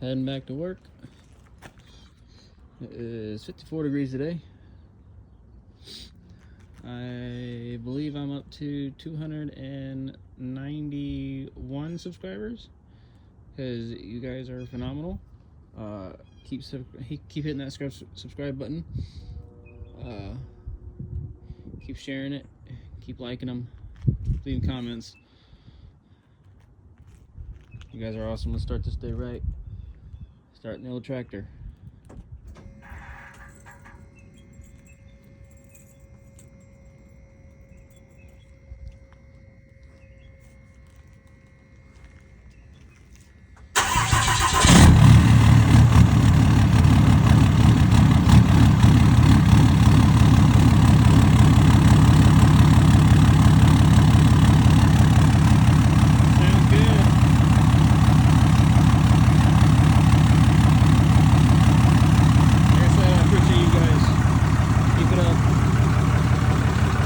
Heading back to work. It is 54 degrees today. I believe I'm up to 291 subscribers because you guys are phenomenal. Keep hitting that subscribe button. Keep sharing it. Keep liking them. Leaving comments. You guys are awesome. Let's start this day right. Starting the old tractor.